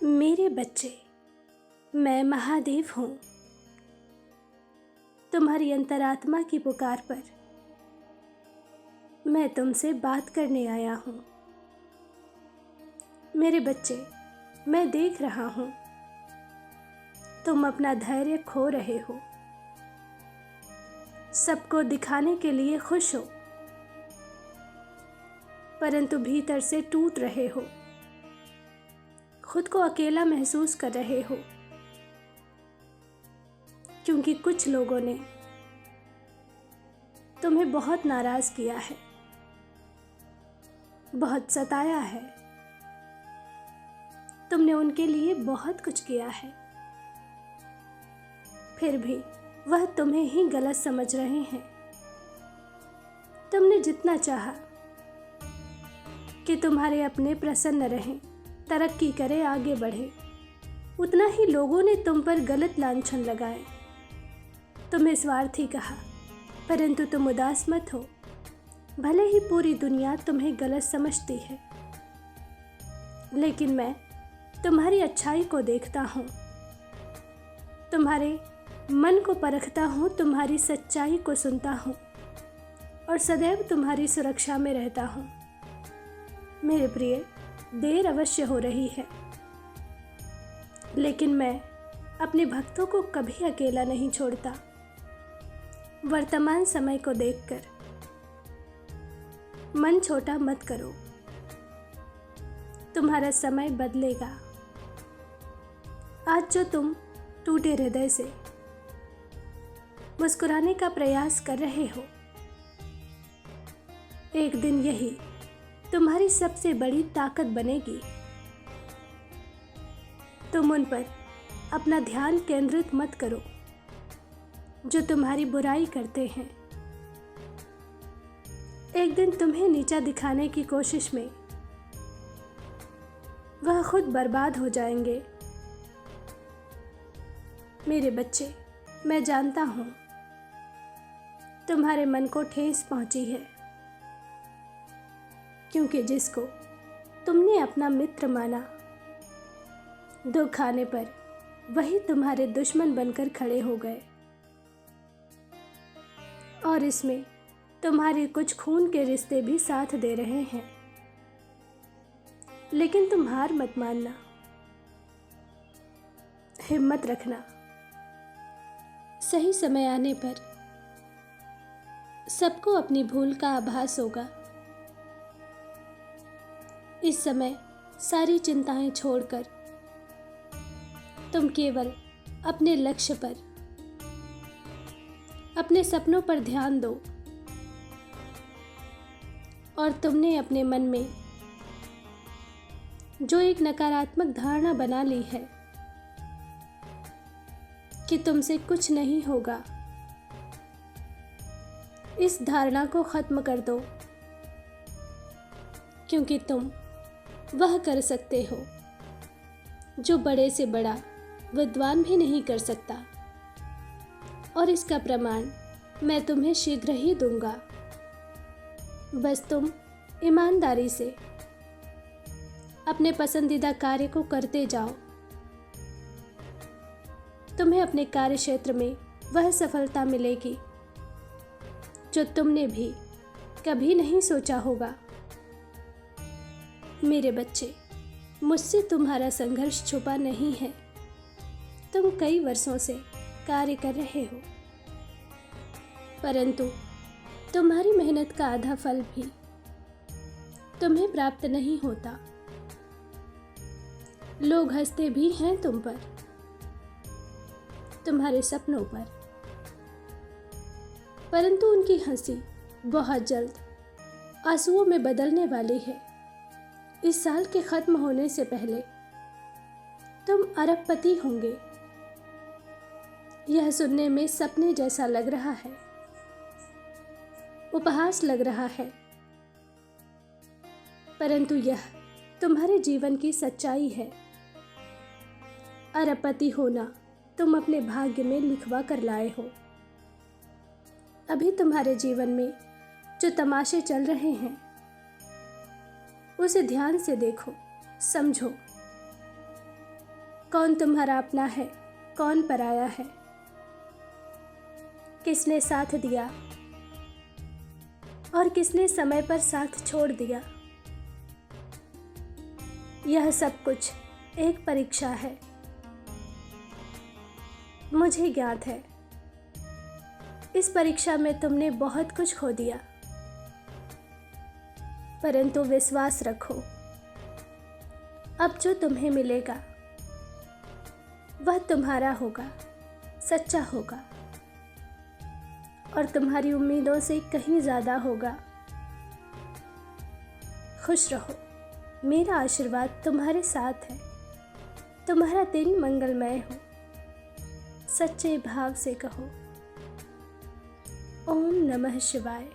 मेरे बच्चे, मैं महादेव हूँ। तुम्हारी अंतरात्मा की पुकार पर मैं तुमसे बात करने आया हूँ। मेरे बच्चे, मैं देख रहा हूँ तुम अपना धैर्य खो रहे हो। सबको दिखाने के लिए खुश हो, परंतु भीतर से टूट रहे हो। खुद को अकेला महसूस कर रहे हो, क्योंकि कुछ लोगों ने तुम्हें बहुत नाराज किया है, बहुत सताया है। तुमने उनके लिए बहुत कुछ किया है, फिर भी वह तुम्हें ही गलत समझ रहे हैं। तुमने जितना चाहा कि तुम्हारे अपने प्रसन्न रहें, तरक्की करें, आगे बढ़े, उतना ही लोगों ने तुम पर गलत लांछन लगाए। तुम्हें स्वार्थी कहा, परंतु तुम उदास मत हो। भले ही पूरी दुनिया तुम्हें गलत समझती है, लेकिन मैं तुम्हारी अच्छाई को देखता हूँ, तुम्हारे मन को परखता हूँ, तुम्हारी सच्चाई को सुनता हूँ और सदैव तुम्हारी सुरक्षा में रहता हूँ। मेरे प्रिय, देर अवश्य हो रही है, लेकिन मैं अपने भक्तों को कभी अकेला नहीं छोड़ता। वर्तमान समय को देखकर मन छोटा मत करो, तुम्हारा समय बदलेगा। आज जो तुम टूटे हृदय से मुस्कुराने का प्रयास कर रहे हो, एक दिन यही तुम्हारी सबसे बड़ी ताकत बनेगी। तुम उन पर अपना ध्यान केंद्रित मत करो जो तुम्हारी बुराई करते हैं। एक दिन तुम्हें नीचा दिखाने की कोशिश में वह खुद बर्बाद हो जाएंगे। मेरे बच्चे, मैं जानता हूँ तुम्हारे मन को ठेस पहुंची है, क्योंकि जिसको तुमने अपना मित्र माना, दुख आने पर वही तुम्हारे दुश्मन बनकर खड़े हो गए। और इसमें तुम्हारे कुछ खून के रिश्ते भी साथ दे रहे हैं। लेकिन तुम हार मत मानना, हिम्मत रखना। सही समय आने पर सबको अपनी भूल का आभास होगा। इस समय सारी चिंताएं छोड़कर तुम केवल अपने लक्ष्य पर, अपने सपनों पर ध्यान दो। और तुमने अपने मन में जो एक नकारात्मक धारणा बना ली है कि तुमसे कुछ नहीं होगा, इस धारणा को खत्म कर दो, क्योंकि तुम वह कर सकते हो जो बड़े से बड़ा विद्वान भी नहीं कर सकता। और इसका प्रमाण मैं तुम्हें शीघ्र ही दूंगा। बस तुम ईमानदारी से अपने पसंदीदा कार्य को करते जाओ। तुम्हें अपने कार्य क्षेत्र में वह सफलता मिलेगी जो तुमने भी कभी नहीं सोचा होगा। मेरे बच्चे, मुझसे तुम्हारा संघर्ष छुपा नहीं है। तुम कई वर्षों से कार्य कर रहे हो, परंतु तुम्हारी मेहनत का आधा फल भी तुम्हें प्राप्त नहीं होता। लोग हंसते भी हैं तुम पर, तुम्हारे सपनों पर, परंतु उनकी हंसी बहुत जल्द आंसुओं में बदलने वाली है। इस साल के खत्म होने से पहले तुम अरबपति होंगे। यह सुनने में सपने जैसा लग रहा है, उपहास लग रहा है, परंतु यह तुम्हारे जीवन की सच्चाई है। अरबपति होना तुम अपने भाग्य में लिखवा कर लाए हो। अभी तुम्हारे जीवन में जो तमाशे चल रहे हैं, उसे ध्यान से देखो, समझो। कौन तुम्हारा अपना है, कौन पराया है, किसने साथ दिया और किसने समय पर साथ छोड़ दिया। यह सब कुछ एक परीक्षा है, मुझे ज्ञात है। इस परीक्षा में तुमने बहुत कुछ खो दिया, परंतु विश्वास रखो, अब जो तुम्हें मिलेगा वह तुम्हारा होगा, सच्चा होगा और तुम्हारी उम्मीदों से कहीं ज़्यादा होगा। खुश रहो, मेरा आशीर्वाद तुम्हारे साथ है। तुम्हारा दिन मंगलमय हो। सच्चे भाव से कहो, ओम नमः शिवाय।